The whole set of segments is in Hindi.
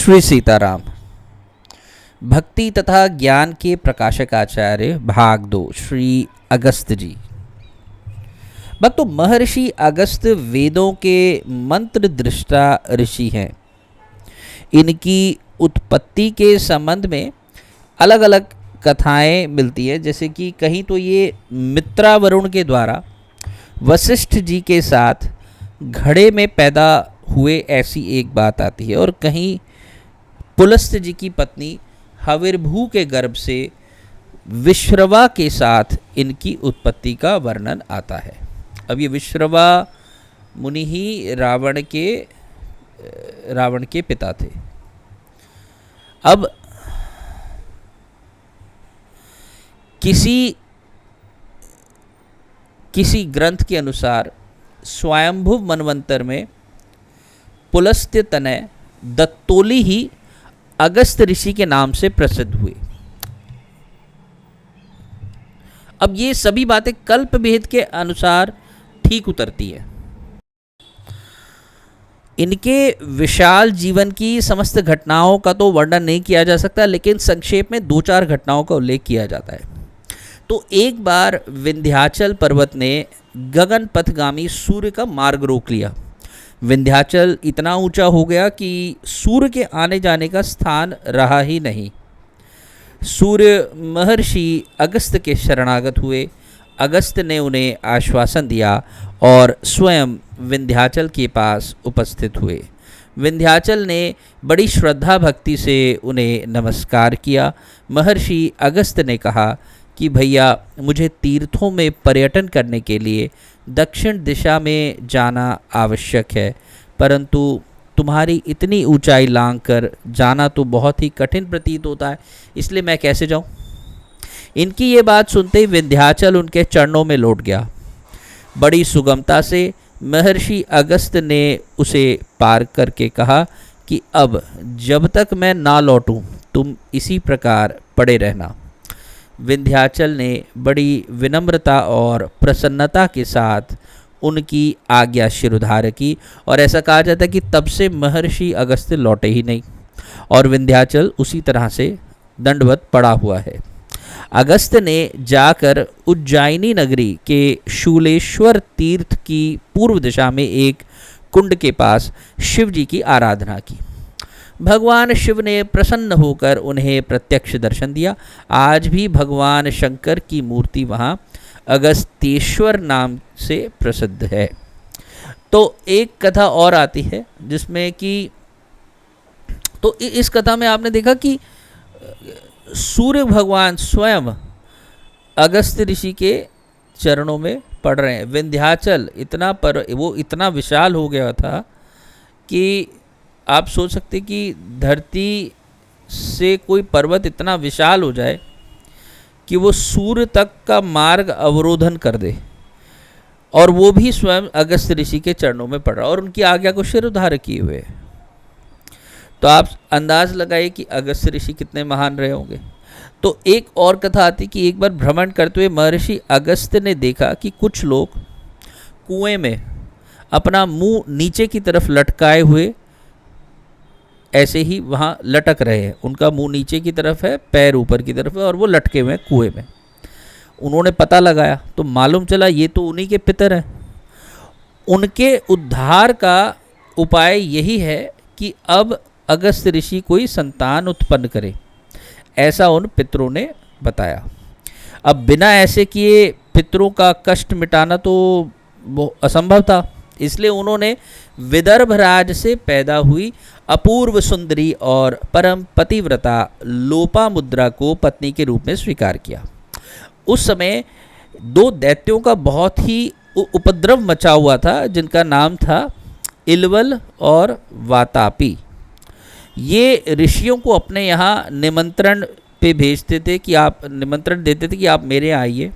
श्री सीताराम। भक्ति तथा ज्ञान के प्रकाशक आचार्य भाग 2 श्री अगस्त जी। भक्तों, महर्षि अगस्त वेदों के मंत्र दृष्टा ऋषि हैं। इनकी उत्पत्ति के संबंध में अलग अलग कथाएं मिलती है। जैसे कि कहीं तो ये मित्रावरुण के द्वारा वशिष्ठ जी के साथ घड़े में पैदा हुए, ऐसी एक बात आती है। और कहीं पुलस्त्य जी की पत्नी हविर्भू के गर्भ से विश्रवा के साथ इनकी उत्पत्ति का वर्णन आता है। अब ये विश्रवा मुनि ही रावण के पिता थे। अब किसी ग्रंथ के अनुसार स्वयंभुव मनवंतर में पुलस्त्य तनय दत्तोली ही अगस्त ऋषि के नाम से प्रसिद्ध हुए। अब ये सभी बातें कल्प भेद के अनुसार ठीक उतरती है। इनके विशाल जीवन की समस्त घटनाओं का तो वर्णन नहीं किया जा सकता, लेकिन संक्षेप में 2-4 घटनाओं का उल्लेख किया जाता है। तो एक बार विंध्याचल पर्वत ने गगन पथगामी सूर्य का मार्ग रोक लिया। विंध्याचल इतना ऊंचा हो गया कि सूर्य के आने जाने का स्थान रहा ही नहीं। सूर्य महर्षि अगस्त के शरणागत हुए। अगस्त ने उन्हें आश्वासन दिया और स्वयं विंध्याचल के पास उपस्थित हुए। विंध्याचल ने बड़ी श्रद्धा भक्ति से उन्हें नमस्कार किया। महर्षि अगस्त ने कहा कि भैया, मुझे तीर्थों में पर्यटन करने के लिए दक्षिण दिशा में जाना आवश्यक है, परंतु तुम्हारी इतनी ऊंचाई लांघ कर जाना तो बहुत ही कठिन प्रतीत होता है, इसलिए मैं कैसे जाऊं? इनकी ये बात सुनते ही विंध्याचल उनके चरणों में लौट गया। बड़ी सुगमता से महर्षि अगस्त ने उसे पार करके कहा कि अब जब तक मैं ना लौटूं, तुम इसी प्रकार पड़े रहना। विंध्याचल ने बड़ी विनम्रता और प्रसन्नता के साथ उनकी आज्ञा शिरोधार्य की, और ऐसा कहा जाता है कि तब से महर्षि अगस्त लौटे ही नहीं और विंध्याचल उसी तरह से दंडवत पड़ा हुआ है। अगस्त ने जाकर उज्जैनी नगरी के शूलेश्वर तीर्थ की पूर्व दिशा में एक कुंड के पास शिव जी की आराधना की। भगवान शिव ने प्रसन्न होकर उन्हें प्रत्यक्ष दर्शन दिया। आज भी भगवान शंकर की मूर्ति वहाँ अगस्तेश्वर नाम से प्रसिद्ध है। तो एक कथा और आती है जिसमें कि तो इस कथा में आपने देखा कि सूर्य भगवान स्वयं अगस्त ऋषि के चरणों में पड़ रहे हैं। विंध्याचल इतना विशाल हो गया था कि आप सोच सकते कि धरती से कोई पर्वत इतना विशाल हो जाए कि वो सूर्य तक का मार्ग अवरोधन कर दे, और वो भी स्वयं अगस्त ऋषि के चरणों में पड़ रहा और उनकी आज्ञा को शिरोधार्य किए हुए। तो आप अंदाज लगाइए कि अगस्त ऋषि कितने महान रहे होंगे। तो एक और कथा आती कि एक बार भ्रमण करते हुए महर्षि अगस्त ने देखा कि कुछ लोग कुएं में अपना मुंह नीचे की तरफ लटकाए हुए ऐसे ही वहाँ लटक रहे हैं। उनका मुंह नीचे की तरफ है, पैर ऊपर की तरफ है, और वो लटके हुए हैं कुएं में। उन्होंने पता लगाया तो मालूम चला ये तो उन्हीं के पितर हैं। उनके उद्धार का उपाय यही है कि अब अगस्त ऋषि कोई संतान उत्पन्न करे, ऐसा उन पितरों ने बताया। अब बिना ऐसे किए पितरों का कष्ट मिटाना तो असंभव था, इसलिए उन्होंने विदर्भ राज से पैदा हुई अपूर्व सुंदरी और परम पतिव्रता लोपामुद्रा को पत्नी के रूप में स्वीकार किया। उस समय 2 दैत्यों का बहुत ही उपद्रव मचा हुआ था, जिनका नाम था इलवल और वातापी। ये ऋषियों को अपने यहाँ निमंत्रण पे भेजते थे कि आप निमंत्रण देते थे कि आप मेरे यहाँ आइए।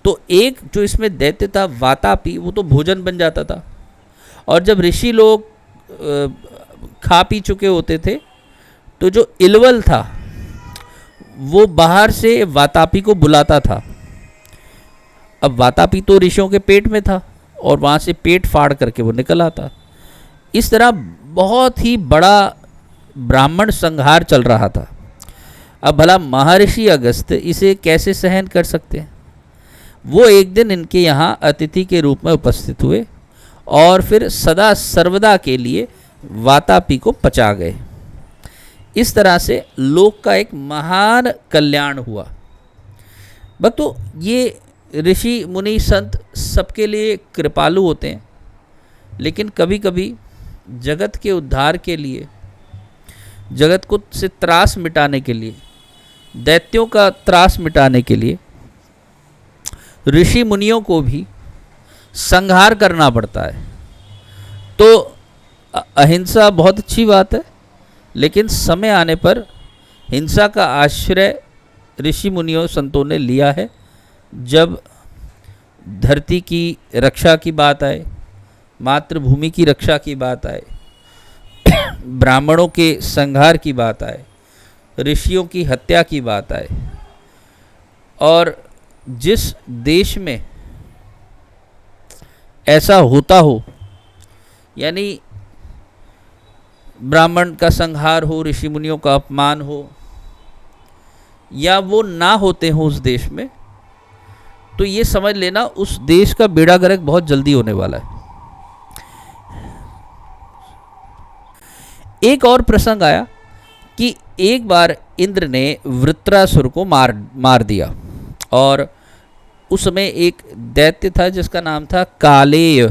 तो एक जो इसमें दैत्य था वातापी, वो तो भोजन बन जाता था, और जब ऋषि लोग खा पी चुके होते थे तो जो इलवल था वो बाहर से वातापी को बुलाता था। अब वातापी तो ऋषियों के पेट में था और वहाँ से पेट फाड़ करके वो निकल आता। इस तरह बहुत ही बड़ा ब्राह्मण संहार चल रहा था। अब भला महर्षि अगस्त्य इसे कैसे सहन कर सकते हैं। वो एक दिन इनके यहाँ अतिथि के रूप में उपस्थित हुए और फिर सदा सर्वदा के लिए वातापी को पचा गए। इस तरह से लोक का एक महान कल्याण हुआ। भक्तों, ये ऋषि मुनि संत सबके लिए कृपालु होते हैं, लेकिन कभी कभी जगत के उद्धार के लिए, जगत को से त्रास मिटाने के लिए, दैत्यों का त्रास मिटाने के लिए ऋषि मुनियों को भी संहार करना पड़ता है। तो अहिंसा बहुत अच्छी बात है, लेकिन समय आने पर हिंसा का आश्रय ऋषि मुनियों संतों ने लिया है। जब धरती की रक्षा की बात आए, मातृभूमि की रक्षा की बात आए, ब्राह्मणों के संहार की बात आए, ऋषियों की हत्या की बात आए, और जिस देश में ऐसा होता हो, यानी ब्राह्मण का संहार हो, ऋषि मुनियों का अपमान हो, या वो ना होते हो उस देश में, तो ये समझ लेना उस देश का बेड़ा गर्क बहुत जल्दी होने वाला है। एक और प्रसंग आया कि एक बार इंद्र ने वृत्रासुर को मार दिया, और उस समय एक दैत्य था जिसका नाम था कालेय।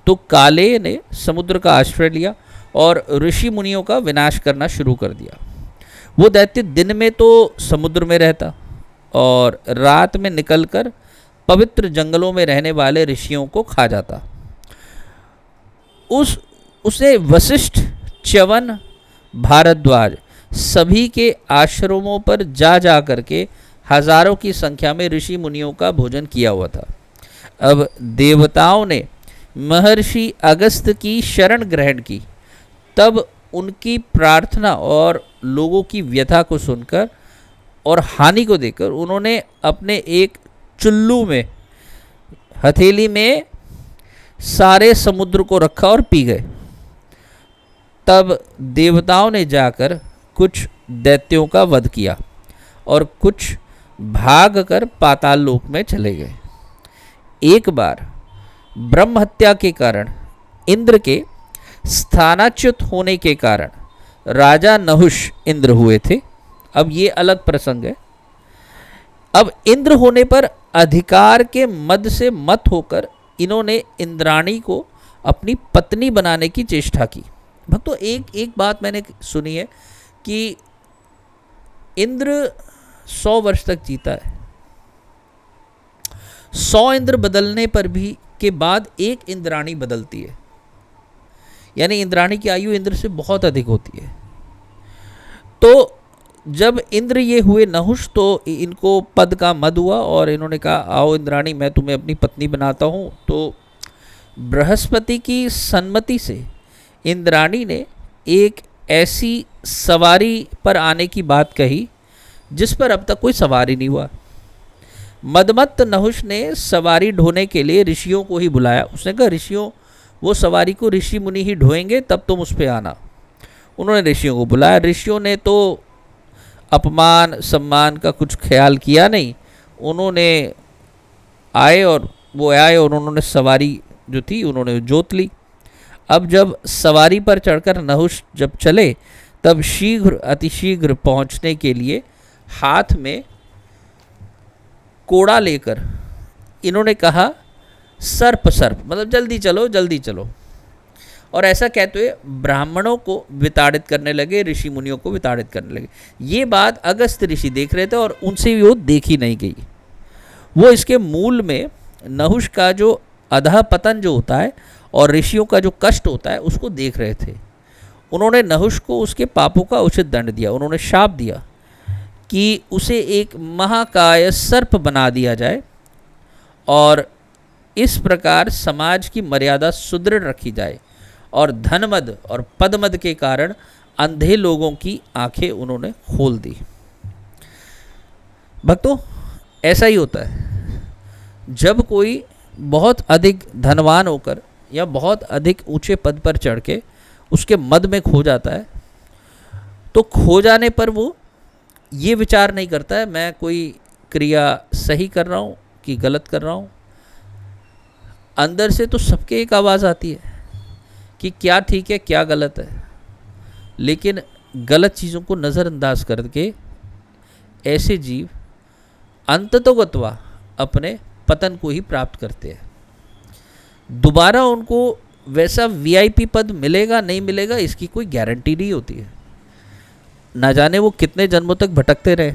तो कालेय ने समुद्र का आश्रय लिया और ऋषि मुनियों का विनाश करना शुरू कर दिया। वो दैत्य दिन में तो समुद्र में रहता और रात में निकलकर पवित्र जंगलों में रहने वाले ऋषियों को खा जाता। उसे वशिष्ठ, च्यवन, भारद्वाज सभी के आश्रमों पर जा करके हजारों की संख्या में ऋषि मुनियों का भोजन किया हुआ था। अब देवताओं ने महर्षि अगस्त्य की शरण ग्रहण की, तब उनकी प्रार्थना और लोगों की व्यथा को सुनकर और हानि को देखकर उन्होंने अपने एक चुल्लू में, हथेली में सारे समुद्र को रखा और पी गए। तब देवताओं ने जाकर कुछ दैत्यों का वध किया और कुछ भागकर पाताल लोक में चले गए। एक बार ब्रह्म हत्या के कारण, इंद्र के स्थानाच्युत होने के कारण राजा नहुष इंद्र हुए थे। अब ये अलग प्रसंग है। अब इंद्र होने पर अधिकार के मद से मत होकर इन्होंने इंद्राणी को अपनी पत्नी बनाने की चेष्टा की। भक्तों, एक बात मैंने सुनी है कि इंद्र 100 वर्ष तक जीता है। 100 इंद्र बदलने पर भी के बाद एक इंद्राणी बदलती है, यानी इंद्राणी की आयु इंद्र से बहुत अधिक होती है। तो जब इंद्र ये हुए नहुष, तो इनको पद का मद हुआ और इन्होंने कहा, आओ इंद्राणी, मैं तुम्हें अपनी पत्नी बनाता हूँ। तो बृहस्पति की सम्मति से इंद्राणी ने एक ऐसी सवारी पर आने की बात कही जिस पर अब तक कोई सवारी नहीं हुआ। मदमत्त नहुष ने सवारी ढोने के लिए ऋषियों को ही बुलाया। उसने कहा, ऋषियों, वो सवारी को ऋषि मुनि ही ढोएंगे, तब तुम उस पर आना। उन्होंने ऋषियों को बुलाया। ऋषियों ने तो अपमान सम्मान का कुछ ख्याल किया नहीं। उन्होंने आए और उन्होंने सवारी जो थी उन्होंने जोत ली। अब जब सवारी पर चढ़कर नहुष जब चले, तब अतिशीघ्र पहुंचने के लिए हाथ में कोड़ा लेकर इन्होंने कहा, सर्प सर्प, मतलब जल्दी चलो। और ऐसा कहते हुए ब्राह्मणों को विताड़ित करने लगे, ऋषि मुनियों को विताड़ित करने लगे। ये बात अगस्त ऋषि देख रहे थे और उनसे भी वो देखी नहीं गई। वो इसके मूल में नहुष का जो अधः पतन जो होता है और ऋषियों का जो कष्ट होता है उसको देख रहे थे। उन्होंने नहुष को उसके पापों का उचित दंड दिया। उन्होंने शाप दिया कि उसे एक महाकाय सर्प बना दिया जाए और इस प्रकार समाज की मर्यादा सुदृढ़ रखी जाए, और धनमद और पदमद के कारण अंधे लोगों की आंखें उन्होंने खोल दी। भक्तों, ऐसा ही होता है जब कोई बहुत अधिक धनवान होकर या बहुत अधिक ऊंचे पद पर चढ़ के उसके मद में खो जाता है, तो खो जाने पर वो ये विचार नहीं करता है मैं कोई क्रिया सही कर रहा हूँ कि गलत कर रहा हूँ। अंदर से तो सबके एक आवाज़ आती है कि क्या ठीक है क्या गलत है, लेकिन गलत चीज़ों को नज़रअंदाज करके ऐसे जीव अंततोगत्वा अपने पतन को ही प्राप्त करते हैं। दोबारा उनको वैसा वीआईपी पद मिलेगा नहीं मिलेगा इसकी कोई गारंटी नहीं होती है। ना जाने वो कितने जन्मों तक भटकते रहे,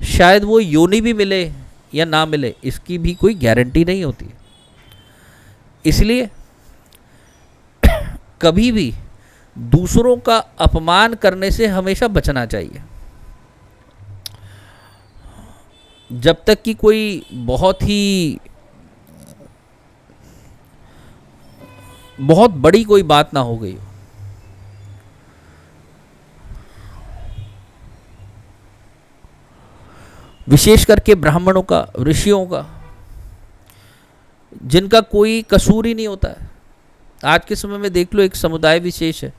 शायद वो योनि भी मिले या ना मिले, इसकी भी कोई गारंटी नहीं होती है। इसलिए कभी भी दूसरों का अपमान करने से हमेशा बचना चाहिए। जब तक कि कोई बहुत बड़ी कोई बात ना हो गई हो। विशेष करके ब्राह्मणों का, ऋषियों का, जिनका कोई कसूर ही नहीं होता है। आज के समय में देख लो, एक समुदाय विशेष है,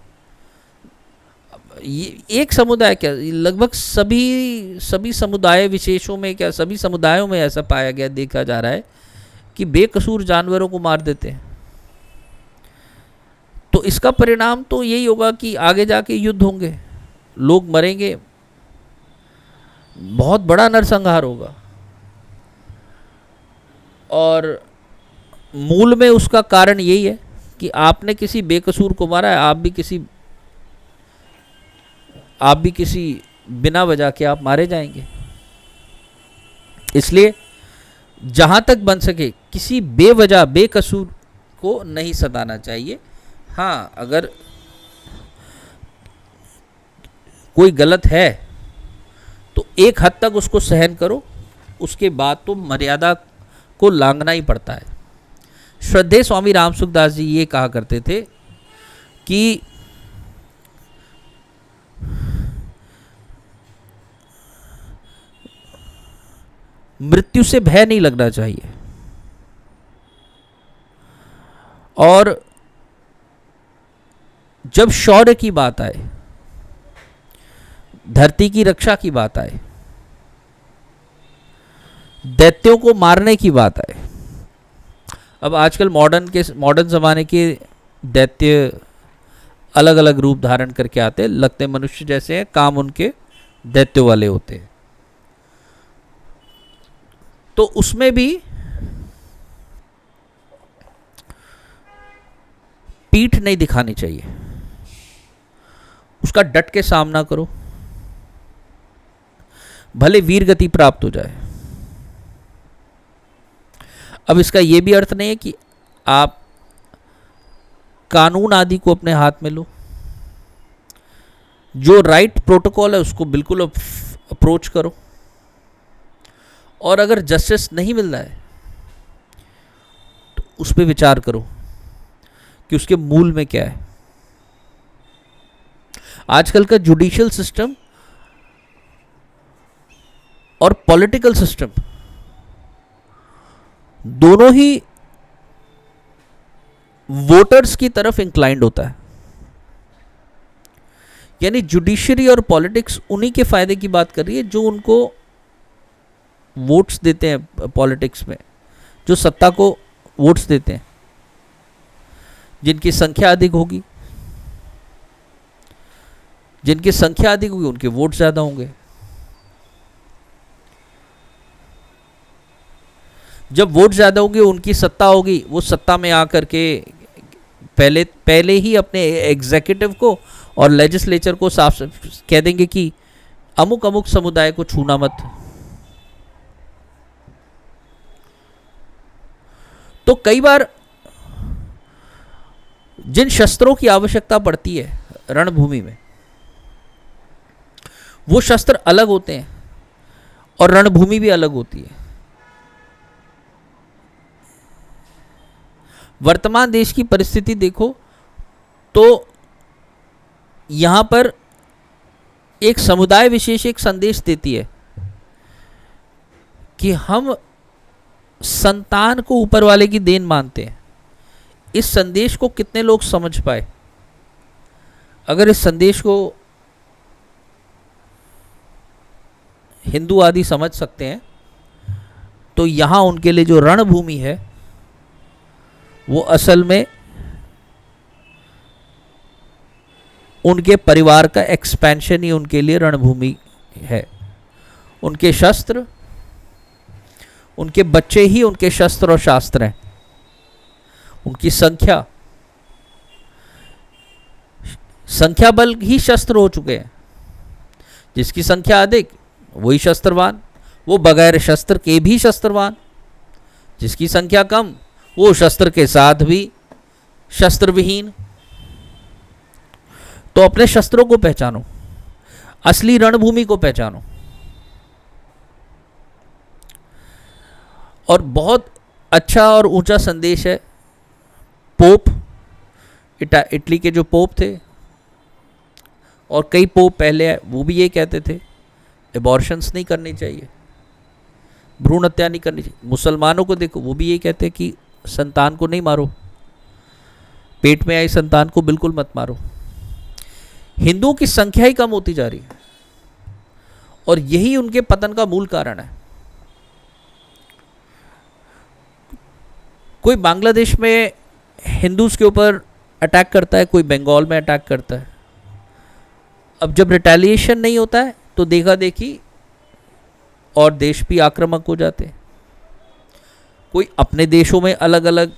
ये एक समुदाय क्या लगभग सभी समुदाय विशेषों में, क्या सभी समुदायों में ऐसा पाया गया, देखा जा रहा है कि बेकसूर जानवरों को मार देते हैं। तो इसका परिणाम तो यही होगा कि आगे जाके युद्ध होंगे, लोग मरेंगे, बहुत बड़ा नरसंहार होगा। और मूल में उसका कारण यही है कि आपने किसी बेकसूर को मारा है, आप भी किसी बिना वजह के आप मारे जाएंगे। इसलिए जहां तक बन सके किसी बेवजह बेकसूर को नहीं सताना चाहिए। हाँ, अगर कोई गलत है तो एक हद तक उसको सहन करो, उसके बाद तो मर्यादा को लांघना ही पड़ता है। श्रद्धेय स्वामी राम सुखदास जी ये कहा करते थे कि मृत्यु से भय नहीं लगना चाहिए, और जब शौर्य की बात आए, धरती की रक्षा की बात आए, दैत्यों को मारने की बात आए। अब आजकल मॉडर्न ज़माने के दैत्य अलग अलग रूप धारण करके आते हैं, लगते मनुष्य जैसे हैं, काम उनके दैत्यों वाले होते हैं। तो उसमें भी पीठ नहीं दिखानी चाहिए, उसका डट के सामना करो, भले वीर गति प्राप्त हो जाए। अब इसका यह भी अर्थ नहीं है कि आप कानून आदि को अपने हाथ में लो। जो राइट प्रोटोकॉल है उसको बिल्कुल अप्रोच करो, और अगर जस्टिस नहीं मिल रहा है तो उस पर विचार करो कि उसके मूल में क्या है। आजकल का जुडिशियल सिस्टम और पॉलिटिकल सिस्टम दोनों ही वोटर्स की तरफ इंक्लाइंड होता है। यानी जुडिशरी और पॉलिटिक्स उन्हीं के फायदे की बात कर रही है जो उनको वोट्स देते हैं, पॉलिटिक्स में जो सत्ता को वोट्स देते हैं। जिनकी संख्या अधिक होगी उनके वोट ज्यादा होंगे। जब वोट ज्यादा होंगे उनकी सत्ता होगी, वो सत्ता में आकर के पहले ही अपने एग्जीक्यूटिव को और लेजिस्लेचर को साफ कह देंगे कि अमुक अमुक समुदाय को छूना मत। तो कई बार जिन शस्त्रों की आवश्यकता पड़ती है रणभूमि में, वो शस्त्र अलग होते हैं और रणभूमि भी अलग होती है। वर्तमान देश की परिस्थिति देखो तो यहां पर एक समुदाय विशेष एक संदेश देती है कि हम संतान को ऊपर वाले की देन मानते हैं। इस संदेश को कितने लोग समझ पाए? अगर इस संदेश को हिंदू आदि समझ सकते हैं, तो यहाँ उनके लिए जो रणभूमि है वो असल में उनके परिवार का एक्सपेंशन ही उनके लिए रणभूमि है। उनके शस्त्र, उनके बच्चे ही उनके शस्त्र और शास्त्र हैं। उनकी संख्या बल ही शस्त्र हो चुके हैं। जिसकी संख्या अधिक वही शस्त्रवान, वो बगैर शस्त्र के भी शस्त्रवान। जिसकी संख्या कम वो शस्त्र के साथ भी शस्त्रविहीन। तो अपने शस्त्रों को पहचानो, असली रणभूमि को पहचानो। और बहुत अच्छा और ऊंचा संदेश है। पोप, इटली के जो पोप थे और कई पोप पहले आए, वो भी ये कहते थे एबॉर्शंस नहीं करनी चाहिए, भ्रूण हत्या नहीं करनी चाहिए। मुसलमानों को देखो, वो भी ये कहते हैं कि संतान को नहीं मारो, पेट में आई संतान को बिल्कुल मत मारो। हिंदुओं की संख्या ही कम होती जा रही है और यही उनके पतन का मूल कारण है। कोई बांग्लादेश में हिंदूज के ऊपर अटैक करता है, कोई बंगाल में अटैक करता है। अब जब रिटेलिएशन नहीं होता है तो देखा देखी और देश भी आक्रामक हो जाते हैं। कोई अपने देशों में अलग अलग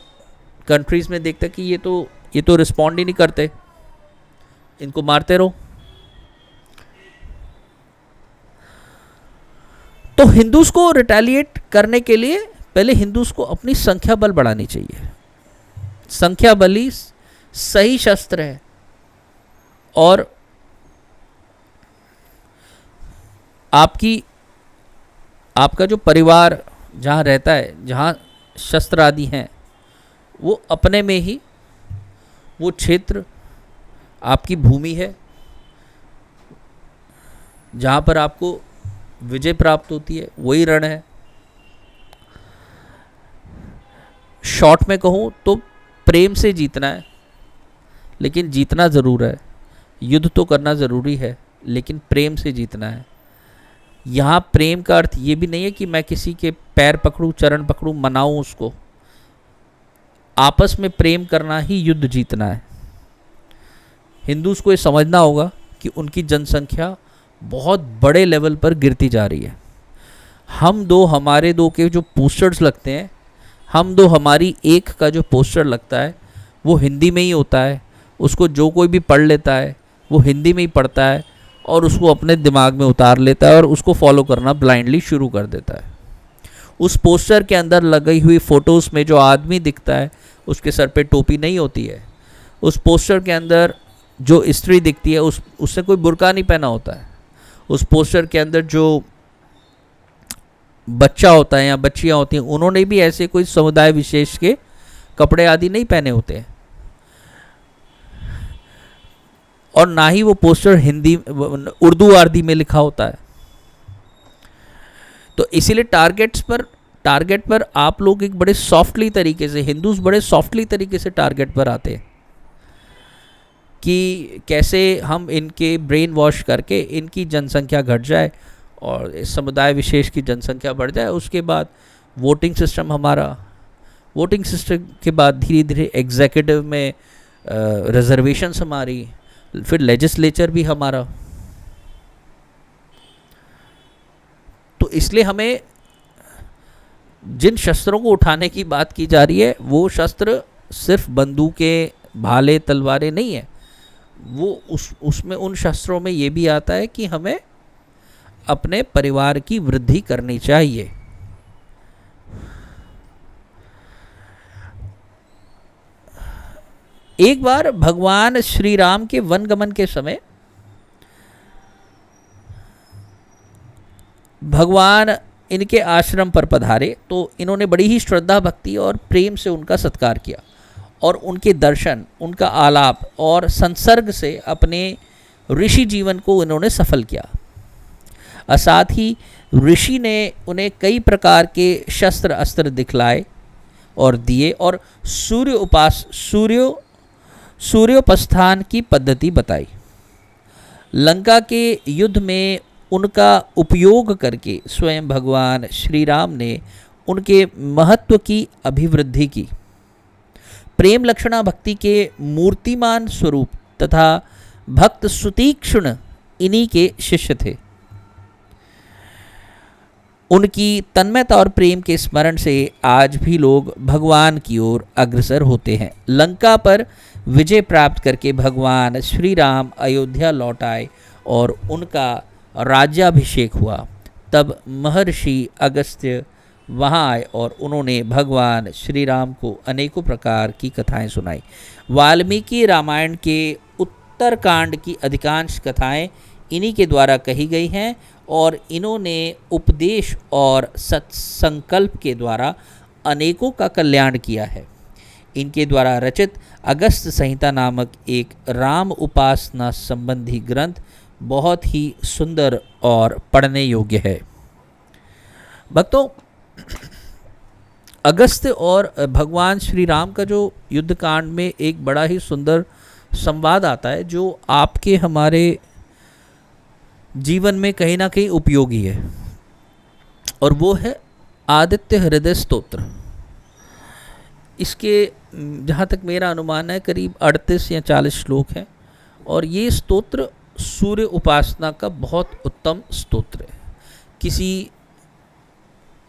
कंट्रीज में देखता है कि ये तो रिस्पॉन्ड ही नहीं करते, इनको मारते रहो। तो हिंदूज को रिटेलिएट करने के लिए पहले हिंदूज को अपनी संख्या बल बढ़ानी चाहिए। संख्या बल ही सही शस्त्र है। और आपका जो परिवार जहाँ रहता है, जहाँ शस्त्र आदि हैं, वो अपने में ही वो क्षेत्र आपकी भूमि है जहाँ पर आपको विजय प्राप्त होती है, वही रण है। शॉर्ट में कहूँ तो प्रेम से जीतना है, लेकिन जीतना ज़रूर है। युद्ध तो करना ज़रूरी है, लेकिन प्रेम से जीतना है। यहाँ प्रेम का अर्थ ये भी नहीं है कि मैं किसी के पैर पकड़ूं, चरण पकड़ूं, मनाऊं उसको। आपस में प्रेम करना ही युद्ध जीतना है। हिंदूज को ये समझना होगा कि उनकी जनसंख्या बहुत बड़े लेवल पर गिरती जा रही है। हम दो हमारे दो के जो पोस्टर्स लगते हैं, हम दो हमारी एक का जो पोस्टर लगता है वो हिंदी में ही होता है। उसको जो कोई भी पढ़ लेता है वो हिंदी में ही पढ़ता है और उसको अपने दिमाग में उतार लेता है और उसको फॉलो करना ब्लाइंडली शुरू कर देता है। उस पोस्टर के अंदर लगी हुई फ़ोटोज़ में जो आदमी दिखता है उसके सर पे टोपी नहीं होती है। उस पोस्टर के अंदर जो स्त्री दिखती है उससे कोई बुर्का नहीं पहना होता है। उस पोस्टर के अंदर जो बच्चा होता है या बच्चियाँ होती हैं, उन्होंने भी ऐसे कोई समुदाय विशेष के कपड़े आदि नहीं पहने होते हैं। और ना ही वो पोस्टर हिंदी, उर्दू आदि में लिखा होता है। तो इसीलिए टारगेट पर आप लोग एक बड़े सॉफ्टली तरीके से, हिंदूज बड़े सॉफ्टली तरीके से टारगेट पर आते हैं कि कैसे हम इनके ब्रेन वॉश करके इनकी जनसंख्या घट जाए और इस समुदाय विशेष की जनसंख्या बढ़ जाए। उसके बाद वोटिंग सिस्टम के बाद धीरे धीरे एग्जीक्यूटिव में रिजर्वेशंस हमारी, फिर लेजिस्लेचर भी हमारा। तो इसलिए हमें जिन शस्त्रों को उठाने की बात की जा रही है वो शस्त्र सिर्फ बंदूकें, भाले, तलवारें नहीं है। वो उसमें उन शस्त्रों में ये भी आता है कि हमें अपने परिवार की वृद्धि करनी चाहिए। एक बार भगवान श्री राम के वनगमन के समय भगवान इनके आश्रम पर पधारे तो इन्होंने बड़ी ही श्रद्धा, भक्ति और प्रेम से उनका सत्कार किया और उनके दर्शन, उनका आलाप और संसर्ग से अपने ऋषि जीवन को इन्होंने सफल किया। साथ ही ऋषि ने उन्हें कई प्रकार के शस्त्र अस्त्र दिखलाए और दिए और सूर्योपास्थान की पद्धति बताई। लंका के युद्ध में उनका उपयोग करके स्वयं भगवान श्री राम ने उनके महत्व की अभिवृद्धि की। प्रेम लक्षणा भक्ति के मूर्तिमान स्वरूप तथा भक्त सुतीक्ष्ण इन्हीं के शिष्य थे। उनकी तन्मयता और प्रेम के स्मरण से आज भी लोग भगवान की ओर अग्रसर होते हैं। लंका पर विजय प्राप्त करके भगवान श्री राम अयोध्या लौट आए और उनका राज्याभिषेक हुआ। तब महर्षि अगस्त्य वहाँ आए और उन्होंने भगवान श्री राम को अनेकों प्रकार की कथाएं सुनाई। वाल्मीकि रामायण के उत्तरकांड की अधिकांश कथाएं इन्हीं के द्वारा कही गई हैं और इन्होंने उपदेश और सत्संकल्प के द्वारा अनेकों का कल्याण किया है। इनके द्वारा रचित अगस्त संहिता नामक एक राम उपासना संबंधी ग्रंथ बहुत ही सुंदर और पढ़ने योग्य है। भक्तों, अगस्त्य और भगवान श्री राम का जो युद्ध कांड में एक बड़ा ही सुंदर संवाद आता है जो आपके हमारे जीवन में कहीं ना कहीं उपयोगी है, और वो है आदित्य हृदय स्तोत्र। इसके जहाँ तक मेरा अनुमान है करीब 38 या 40 श्लोक हैं और ये स्तोत्र सूर्य उपासना का बहुत उत्तम स्तोत्र है। किसी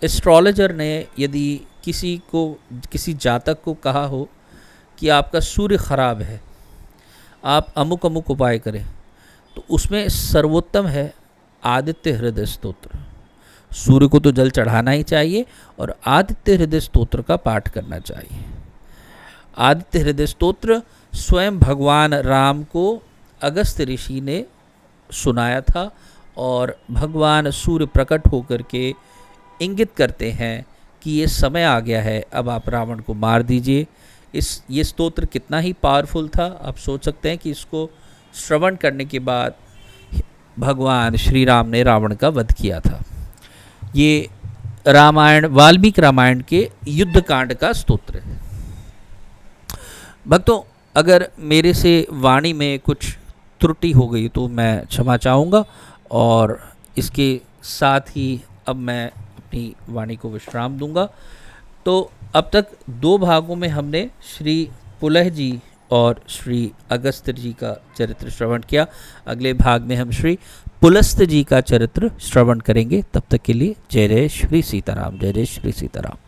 एस्ट्रोलॉजर ने यदि किसी जातक को कहा हो कि आपका सूर्य खराब है, आप अमुक अमुक उपाय करें, तो उसमें सर्वोत्तम है आदित्य हृदय स्तोत्र। सूर्य को तो जल चढ़ाना ही चाहिए और आदित्य हृदय स्तोत्र का पाठ करना चाहिए। आदित्य हृदय स्तोत्र स्वयं भगवान राम को अगस्त्य ऋषि ने सुनाया था और भगवान सूर्य प्रकट होकर के इंगित करते हैं कि ये समय आ गया है, अब आप रावण को मार दीजिए। ये स्तोत्र कितना ही पावरफुल था, आप सोच सकते हैं कि इसको श्रवण करने के बाद भगवान श्री राम ने रावण का वध किया था। ये रामायण, वाल्मीकि रामायण के युद्ध कांड का स्तोत्र है। भक्तों, अगर मेरे से वाणी में कुछ त्रुटि हो गई तो मैं क्षमा चाहूँगा और इसके साथ ही अब मैं अपनी वाणी को विश्राम दूंगा। तो अब तक 2 भागों में हमने श्री पुलह जी और श्री अगस्त्य जी का चरित्र श्रवण किया। अगले भाग में हम श्री पुलस्त्य जी का चरित्र श्रवण करेंगे। तब तक के लिए जय जय श्री सीताराम, जय जय श्री सीताराम।